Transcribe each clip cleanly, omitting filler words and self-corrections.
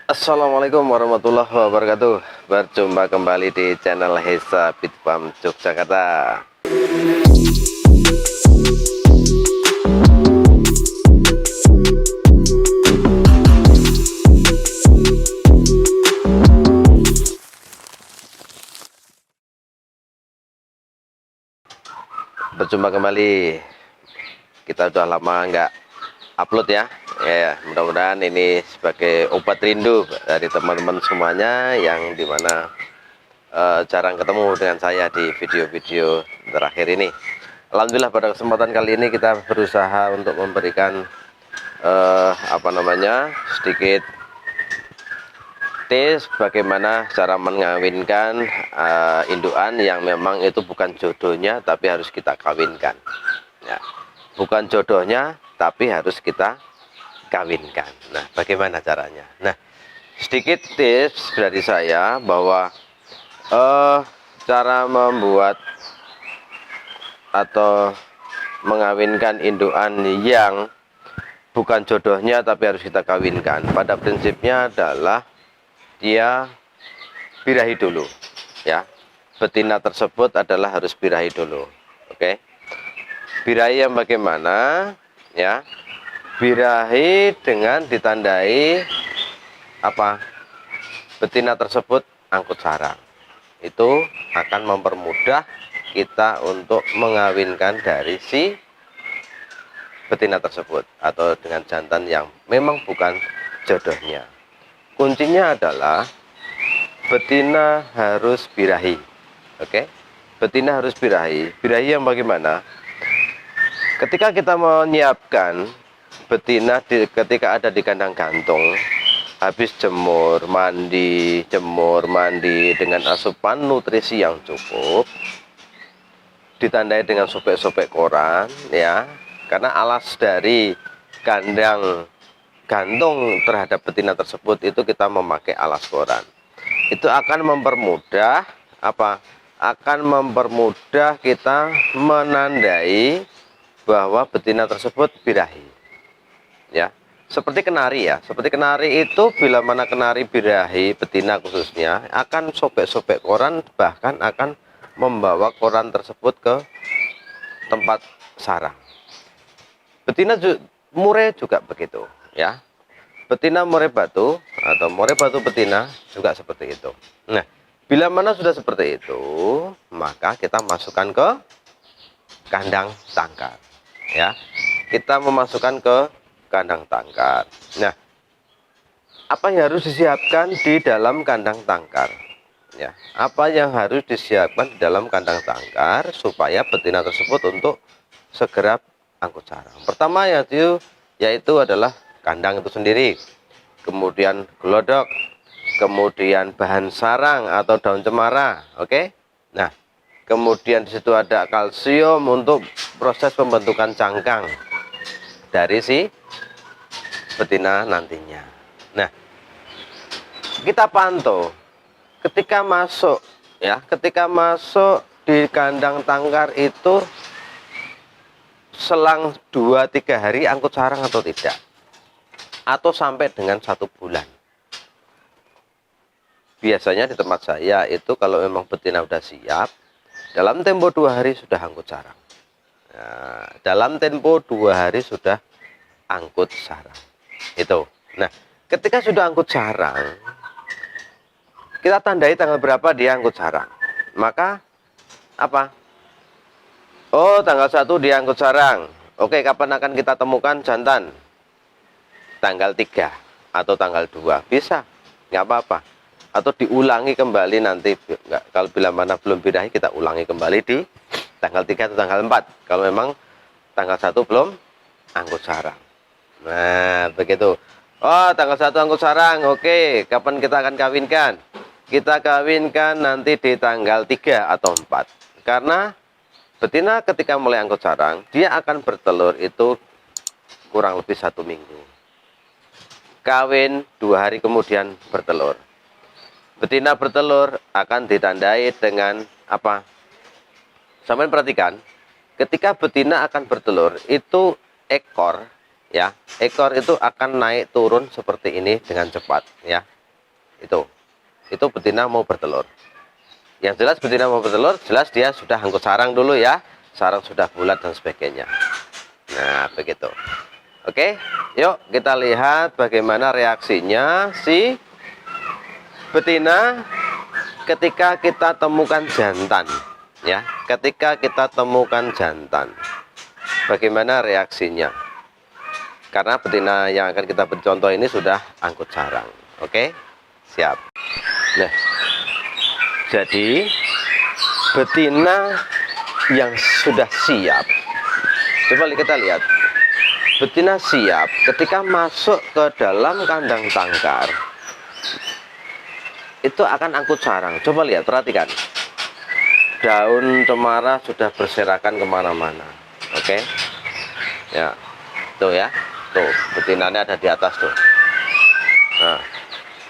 Assalamualaikum warahmatullahi wabarakatuh. Berjumpa kembali di channel Hesa Bitpam Yogyakarta. Berjumpa kembali. Kita udah lama nggak upload ya. Ya, mudah-mudahan ini sebagai obat rindu dari teman-teman semuanya yang dimana jarang ketemu dengan saya di video-video terakhir ini. Alhamdulillah pada kesempatan kali ini kita berusaha untuk memberikan sedikit tips bagaimana cara mengawinkan indukan yang memang itu bukan jodohnya tapi harus kita kawinkan ya. Bukan jodohnya tapi harus kita kawinkan. Nah, bagaimana caranya? Nah, sedikit tips dari saya bahwa cara membuat atau mengawinkan indukan yang bukan jodohnya tapi harus kita kawinkan, pada prinsipnya adalah dia birahi dulu ya. Betina tersebut adalah harus birahi dulu. Oke. Birahi yang bagaimana ya? Birahi dengan ditandai apa? Betina tersebut angkut sarang. Itu akan mempermudah kita untuk mengawinkan dari si betina tersebut atau dengan jantan yang memang bukan jodohnya. Kuncinya adalah betina harus birahi. Oke. Betina harus birahi. Birahi yang bagaimana? Ketika kita menyiapkan betina ketika ada di kandang gantung, habis jemur mandi dengan asupan nutrisi yang cukup, ditandai dengan sobek-sobek koran ya, karena alas dari kandang gantung terhadap betina tersebut itu kita memakai alas koran. Itu akan mempermudah apa? Akan mempermudah kita menandai bahwa betina tersebut birahi ya. Seperti kenari ya, seperti kenari itu bila mana kenari birahi, betina khususnya akan sobek-sobek koran, bahkan akan membawa koran tersebut ke tempat sarang. Betina murai juga begitu ya. Betina murai batu atau murai batu betina juga seperti itu. Nah, bila mana sudah seperti itu, maka kita masukkan ke kandang tangkar ya. Kita memasukkan ke kandang tangkar. Nah, apa yang harus disiapkan di dalam kandang tangkar ya? Apa yang harus disiapkan di dalam kandang tangkar supaya betina tersebut untuk segera angkut sarang? Pertama yaitu adalah kandang itu sendiri, kemudian gelodok, kemudian bahan sarang atau daun cemara. Oke. Nah, kemudian di situ ada kalsium untuk proses pembentukan cangkang dari si betina nantinya. Nah, kita pantau ketika masuk ya, ketika masuk di kandang tangkar itu selang 2-3 hari angkut sarang atau tidak, atau sampai dengan 1 bulan. Biasanya di tempat saya itu kalau memang betina udah siap, dalam tempo 2 hari sudah angkut sarang. Nah, dalam tempo 2 hari sudah angkut sarang itu. Nah, ketika sudah angkut sarang, kita tandai tanggal berapa dia angkut sarang. Maka apa? Oh, tanggal 1 dia angkut sarang. Oke, kapan akan kita temukan jantan? Tanggal 3 atau tanggal 2 bisa, nggak apa-apa. Atau diulangi kembali nanti, kalau bila mana belum birahi kita ulangi kembali di tanggal 3 atau tanggal 4 kalau memang tanggal 1 belum angkut sarang. Nah, begitu. Oh, tanggal 1 angkut sarang. Oke, kapan kita akan kawinkan? Kita kawinkan nanti di tanggal 3 atau 4. Karena betina ketika mulai angkut sarang, dia akan bertelur itu kurang lebih 1 minggu. Kawin 2 hari kemudian bertelur. Betina bertelur akan ditandai dengan apa? Sampai perhatikan, ketika betina akan bertelur itu ekor ya, ekor itu akan naik turun seperti ini dengan cepat, ya. Itu betina mau bertelur. Yang jelas betina mau bertelur, jelas dia sudah angkut sarang dulu ya, sarang sudah bulat dan sebagainya. Nah, begitu. Oke, yuk kita lihat bagaimana reaksinya si betina ketika kita temukan jantan, ya. Ketika kita temukan jantan, bagaimana reaksinya? Karena betina yang akan kita beri contoh ini sudah angkut sarang. Oke, siap. Nah, jadi betina yang sudah siap, coba kita lihat. Betina siap ketika masuk ke dalam kandang tangkar, itu akan angkut sarang. Coba lihat, perhatikan. Daun cemara sudah berserakan kemana-mana. Oke, ya, tuh ya. Tuh, betinanya ada di atas tuh. Nah,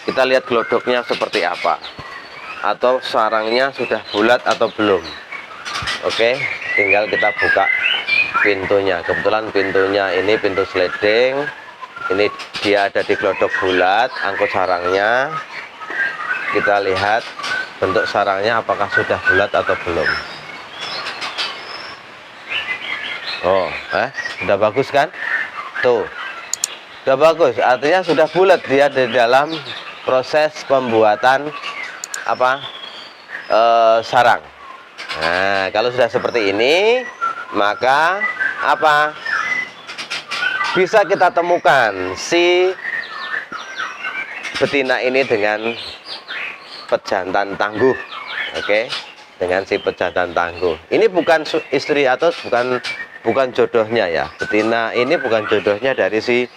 kita lihat glodoknya seperti apa. Atau sarangnya sudah bulat atau belum. Oke, tinggal kita buka pintunya. Kebetulan pintunya ini pintu sliding. Ini dia ada di glodok bulat, angkut sarangnya. Kita lihat bentuk sarangnya apakah sudah bulat atau belum. Oh, sudah bagus kan? Tuh, udah bagus, artinya sudah bulat dia di dalam proses pembuatan apa sarang. Nah, kalau sudah seperti ini, maka apa? Bisa kita temukan si betina ini dengan pejantan tangguh. Oke, dengan si pejantan tangguh. Ini bukan istri atau bukan jodohnya ya. Betina ini bukan jodohnya dari si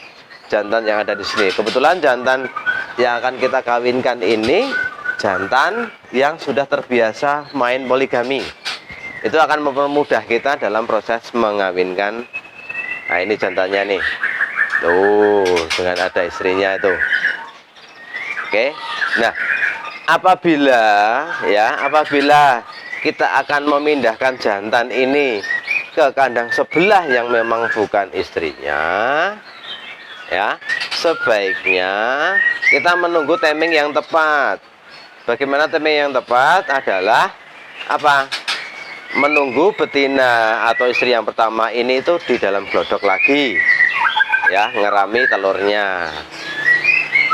jantan yang ada di sini. Kebetulan jantan yang akan kita kawinkan ini jantan yang sudah terbiasa main poligami. Itu akan mempermudah kita dalam proses mengawinkan. Nah, ini jantannya nih. Tuh, dengan ada istrinya itu. Oke. Nah, apabila kita akan memindahkan jantan ini ke kandang sebelah yang memang bukan istrinya, ya, sebaiknya kita menunggu timing yang tepat. Bagaimana timing yang tepat adalah apa? Menunggu betina atau istri yang pertama ini itu di dalam glodok lagi, ya, ngerami telurnya.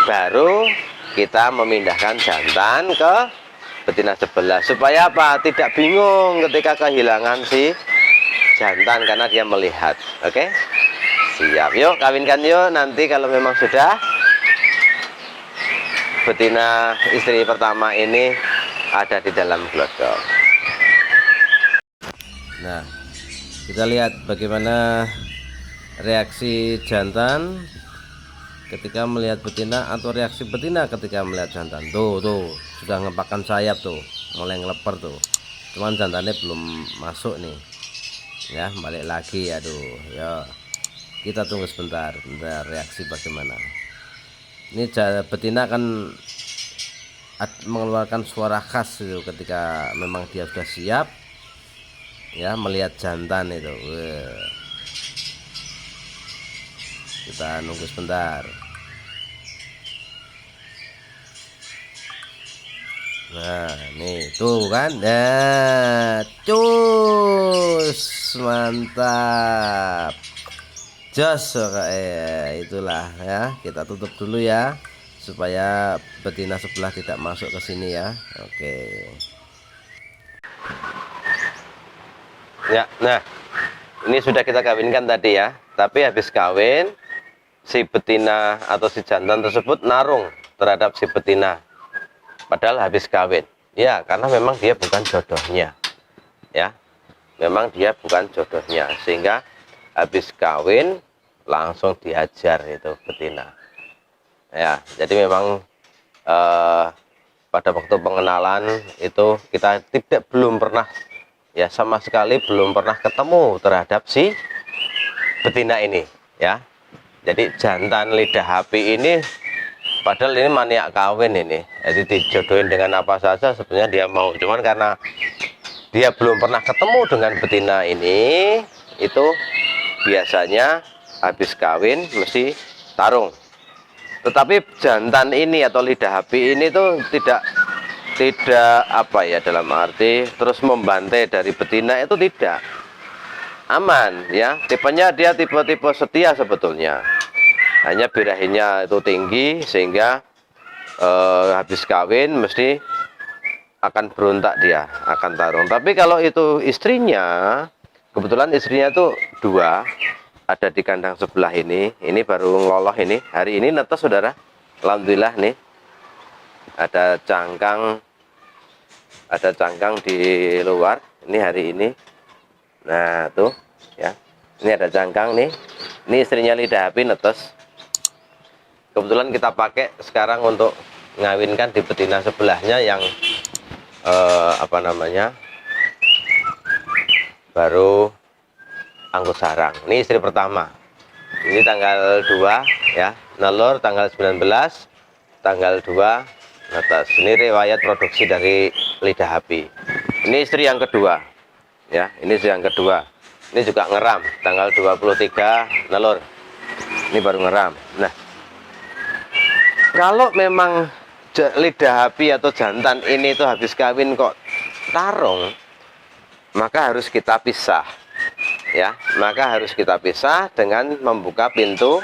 Baru kita memindahkan jantan ke betina sebelah supaya apa? Tidak bingung ketika kehilangan si jantan karena dia melihat. Oke, siap. Yuk kawinkan yuk. Nanti kalau memang sudah betina istri pertama ini ada di dalam glodok. Nah, kita lihat bagaimana reaksi jantan ketika melihat betina atau reaksi betina ketika melihat jantan. Tuh sudah ngepakkan sayap tuh, mulai ngeleper tuh. Cuman jantannya belum masuk nih. Ya, balik lagi. Aduh, ya. Kita tunggu sebentar reaksi bagaimana. Ini betina akan mengeluarkan suara khas itu ketika memang dia sudah siap, ya, melihat jantan itu. Kita nunggu sebentar. Nah, nih tuh kan, cus, mantap, jos. Itulah ya, kita tutup dulu ya supaya betina sebelah tidak masuk ke sini ya. Oke ya. Nah, ini sudah kita kawinkan tadi ya, tapi habis kawin si betina atau si jantan tersebut narung terhadap si betina, padahal habis kawin ya, karena memang dia bukan jodohnya ya, memang dia bukan jodohnya, sehingga habis kawin langsung dihajar itu betina ya. Jadi memang pada waktu pengenalan itu kita belum pernah ya, sama sekali belum pernah ketemu terhadap si betina ini ya. Jadi jantan lidah api ini padahal ini maniak kawin ini, jadi dijodohin dengan apa saja sebenarnya dia mau, cuman karena dia belum pernah ketemu dengan betina ini, itu biasanya habis kawin mesti tarung. Tetapi jantan ini atau lidah api ini tuh tidak apa ya, dalam arti terus membantai dari betina, itu tidak. Aman ya, tipenya dia tipe-tipe setia sebetulnya. Hanya birahinya itu tinggi sehingga habis kawin mesti akan berontak, dia akan tarung. Tapi kalau itu istrinya, kebetulan istrinya itu dua, ada di kandang sebelah ini baru ngeloloh ini. Hari ini netes saudara, alhamdulillah nih. Ada cangkang di luar, ini hari ini. Nah tuh ya, ini ada cangkang nih. Ini istrinya lidah api netes. Kebetulan kita pakai sekarang untuk ngawinkan di betina sebelahnya yang apa namanya, baru angkut sarang. Ini istri pertama. Ini tanggal 2 ya, nelur tanggal 19, tanggal 2 netes. Ini riwayat produksi dari lidah api. Ini istri yang kedua. Ya, ini istri yang kedua. Ini juga ngeram tanggal 23 nelur. Ini baru ngeram. Nah, kalau memang lidah api atau jantan ini tuh habis kawin kok tarung, maka harus kita pisah. Ya, maka harus kita pisah dengan membuka pintu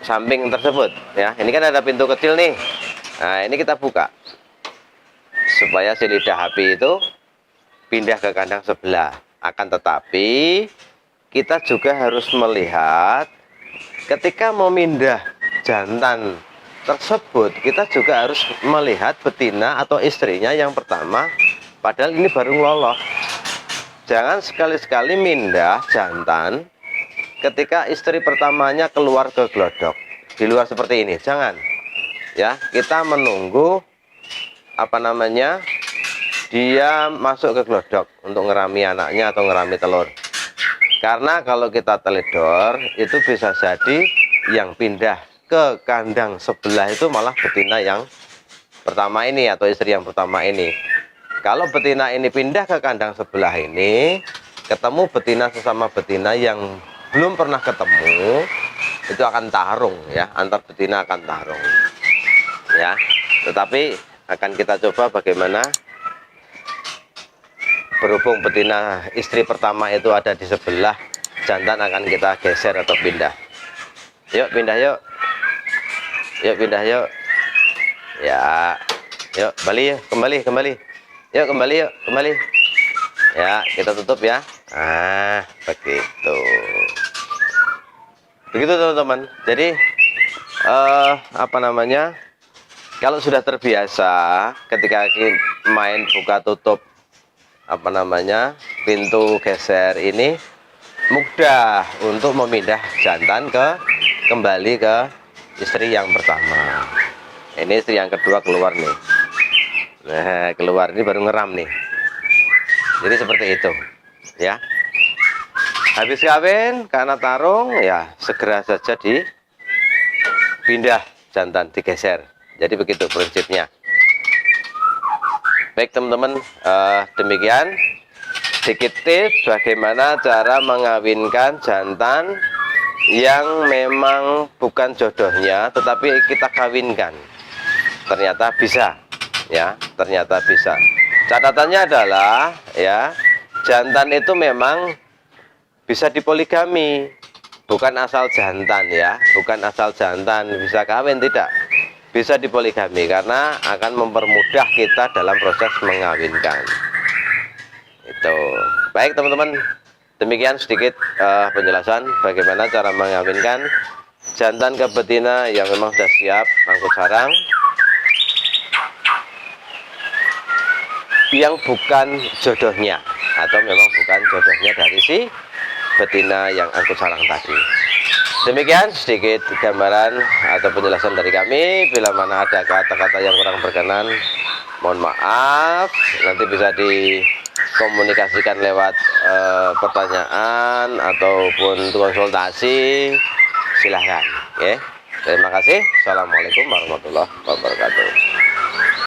samping tersebut. Ya, ini kan ada pintu kecil nih. Nah, ini kita buka supaya si lidah api itu pindah ke kandang sebelah. Akan tetapi kita juga harus melihat ketika memindah jantan tersebut, kita juga harus melihat betina atau istrinya yang pertama, padahal ini baru ngeloloh. Jangan sekali-sekali mindah jantan ketika istri pertamanya keluar ke glodok di luar seperti ini. Jangan ya, kita menunggu apa namanya, dia masuk ke glodok untuk ngerami anaknya atau ngerami telur. Karena kalau kita teledor, itu bisa jadi yang pindah ke kandang sebelah itu malah betina yang pertama ini atau istri yang pertama ini. Kalau betina ini pindah ke kandang sebelah ini, ketemu betina sesama betina yang belum pernah ketemu, itu akan tarung ya, antar betina akan tarung ya. Tetapi akan kita coba bagaimana, berhubung betina istri pertama itu ada di sebelah, jantan akan kita geser atau pindah. Yuk pindah yuk, yuk pindah yuk ya, yuk kembali yuk, kembali yuk, kembali ya, kita tutup ya. Nah begitu teman-teman. Jadi apa namanya, kalau sudah terbiasa ketika main buka tutup apa namanya, pintu geser ini, mudah untuk memindah jantan kembali ke istri yang pertama. Ini istri yang kedua keluar nih. Nah, keluar ini baru ngeram nih. Jadi seperti itu ya. Habis kawin karena tarung ya, segera saja dipindah jantan, digeser. Jadi begitu prinsipnya. Baik teman-teman, demikian sedikit tips bagaimana cara mengawinkan jantan yang memang bukan jodohnya tetapi kita kawinkan. Ternyata bisa ya, ternyata bisa. Catatannya adalah ya, jantan itu memang bisa dipoligami, bukan asal jantan ya, bukan asal jantan bisa kawin, tidak. Bisa dipoligami karena akan mempermudah kita dalam proses mengawinkan. Itu. Baik teman-teman, demikian sedikit penjelasan bagaimana cara mengawinkan jantan ke betina yang memang sudah siap angkut sarang, yang bukan jodohnya atau memang bukan jodohnya dari si betina yang angkut sarang tadi. Demikian sedikit gambaran atau penjelasan dari kami. Bila mana ada kata-kata yang kurang berkenan, mohon maaf. Nanti bisa dikomunikasikan lewat pertanyaan ataupun konsultasi, silahkan. Terima kasih. Assalamualaikum warahmatullahi wabarakatuh.